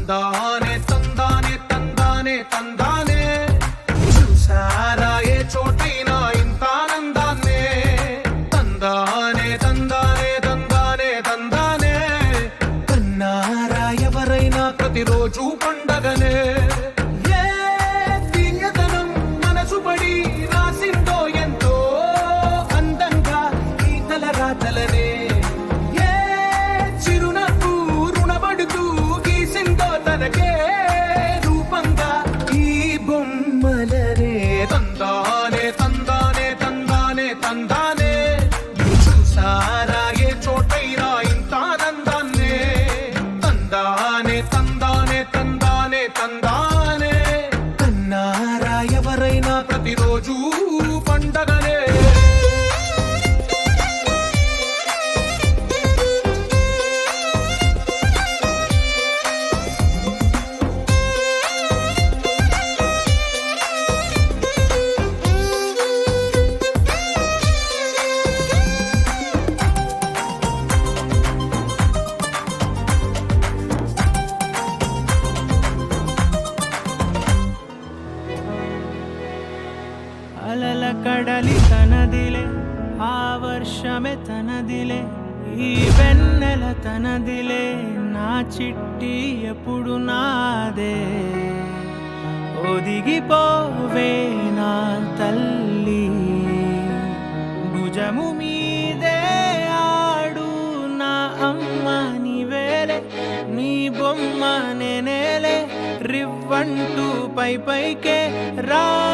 తందానే తందానే తందానే తందానే చూసారా ఏ చోటైనా ఇంత ఆనందాన్నే తందానే తందానే తందానే తందానే కన్నారా ఎవరైనా ప్రతిరోజు పండగనే ప్రతిరోజు పండగనే అలల కడలి తనదిలే ఆ వర్షమే తనదిలే ఈ వెన్నెల తనదిలే నా చిట్టి ఎప్పుడు నాదే ఒదిగిపోవే నా తల్లి భుజము మీదే ఆడు నా అమ్మ నీవేలే నీ బొమ్మ నేనేలే రివ్వంటూ పై పైకే రాయగిరిపోదాం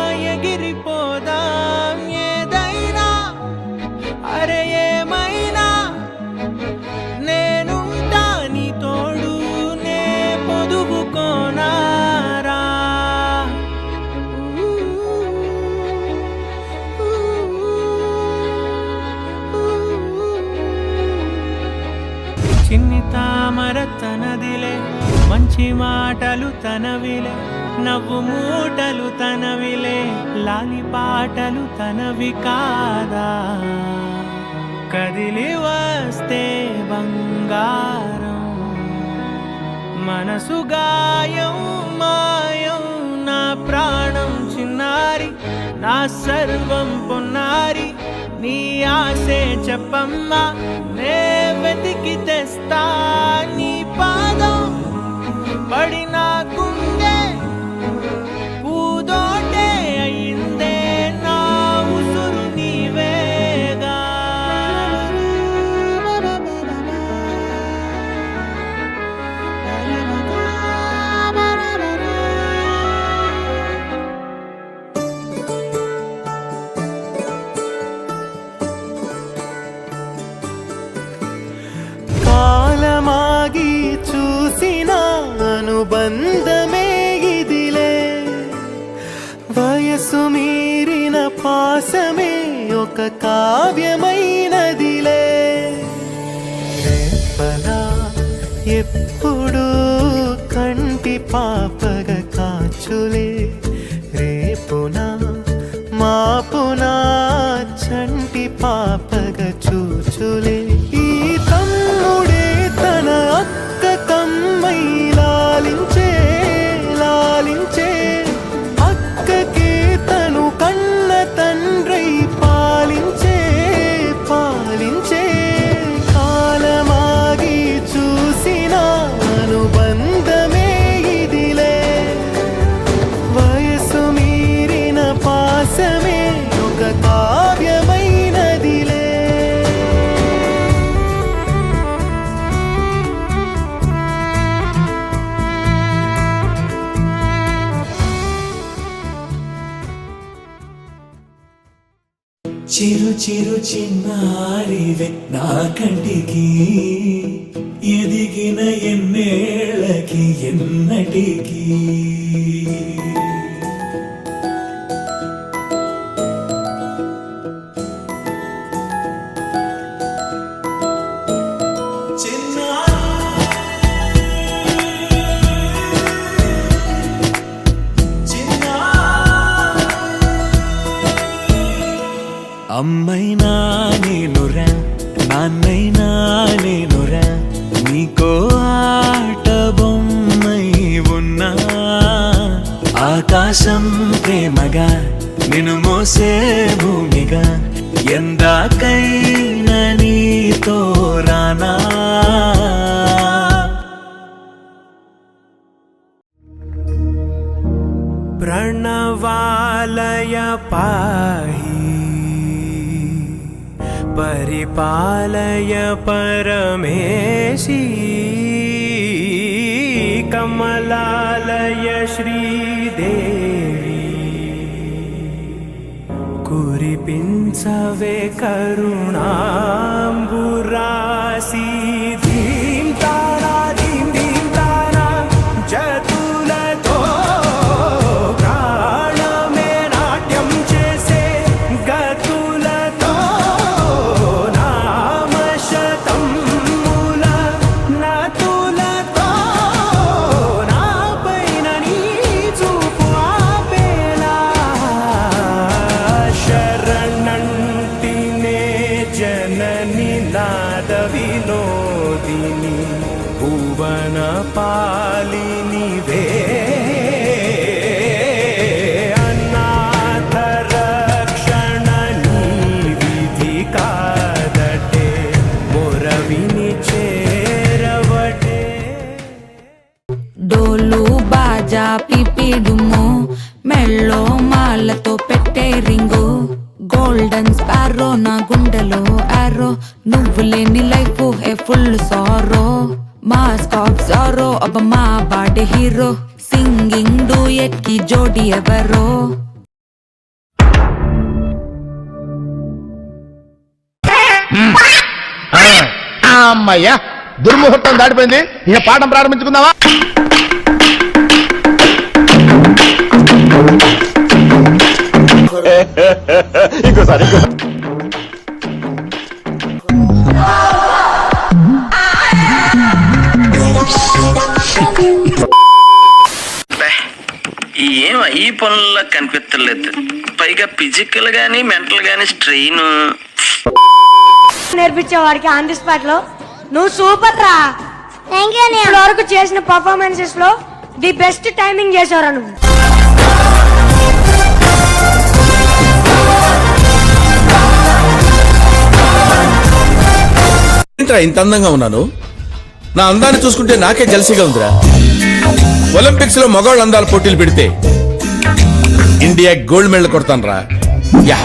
ఏదైనా అరే ఏమైనా నేనుంటా నీ తోడు నే పొదుగుకోనారా చిన్ని తామర తనదిలే మంచి మాటలు తనవిలే నవ్వు మూటలు తనవిలే లాలి పాటలు తనవి కాదా కదిలి వస్తే బంగారం మనసు గాయం మాయం నా ప్రాణం చిన్నారి నా సర్వం పొన్నారి నీ ఆశే చెప్పమ్మా నే వెతికి తెస్తా నీ పాదం పడి నా గుండె పూదోటే అయిందే నా ఉసురు నీవేగా కాలమాగి చూసిన అనుబంధమే ఇదిలే వయసు మీరిన పాసమే ఒక కావ్యమైనదిలే రేపలా ఎప్పుడు కంటి పాపగ కాచులే రేపునా మాపునా చంటి పాపగ చూచులే ఈ తమ్ముడే తన అక్క కమ్మై లాలించే లాలించే అక్కకే తను కన్న తండ్రై పాలించే పాలించే కాలమాగి చూసిన అనుబంధమే ఇదిలే వయసు మీరిన పాసమే ఒక కావ్యమైనదిలే చిరు చిరు చిన్నారివే నా కంటికి ఎదిగిన ఎన్నేళ్ళకి ఎన్నటికి అమ్మైనా నేనురా నాన్నైనా నేనురా నీకో ఆట బొమ్మై ఆకాశం ప్రేమగా నిన్ను మోసే భూమిగా ఎందాకైనా నీతో రానా ప్రణవాలయ పాహి పరిపాలయ పరమేశి కమలాలయ శ్రీదేవి కురిపించవే కరుణాంబురాసి ధీం తారా ధీం ధీం తారా జతులతో ప్రాణమే నాట్యం చేసే గతులతో నామశతముల నతులతో నా పైన నీ చూపు ఆపేలా శరణంటినే జనని నాద వినోదిని భువన పాలిని వే అనాథ రక్షణ నీ విధి కాదటే మొరవిని చేరవటే డోలు బాజా పిపిడుము మెళ్ళో మాలతో పెట్టే రింగు గోల్డెన్ స్పారో నా గుండెలో ఆరో నువ్వు లేని life A full sorrow mask of sorrow అబ్బ మా బాడీ హీరో సింగింగ్ డూయట్ కి జోడి ఎవరో అమ్మయ్యా దుర్ముహూర్తం దాటిపోయింది ఇక పాఠం ప్రారంభించుకుందామా ఇంకోసారి ఏం ఈ పనుల్లో కనిపించలేదు. పైగా ఫిజికల్ గానీ మెంటల్ గానీ స్ట్రెయిన్. నేర్పించేవాడికి ఆన్ ది స్పాట్ లో నువ్వు సూపర్ రా. ఇప్పటి వరకు చేసిన పర్ఫార్మెన్సెస్ లో ది బెస్ట్ టైమింగ్ చేసావురా నువ్వు. ఇంత అందంగా ఉన్నాను. నా అందాన్ని చూసుకుంటే నాకే జలసిగా ఉందిరా. ఒలింపిక్స్ లో మగవాళ్ళ అందాల పోటీలు పెడితే ఇండియా గోల్డ్ మెడల్ కొడతాను రా. యా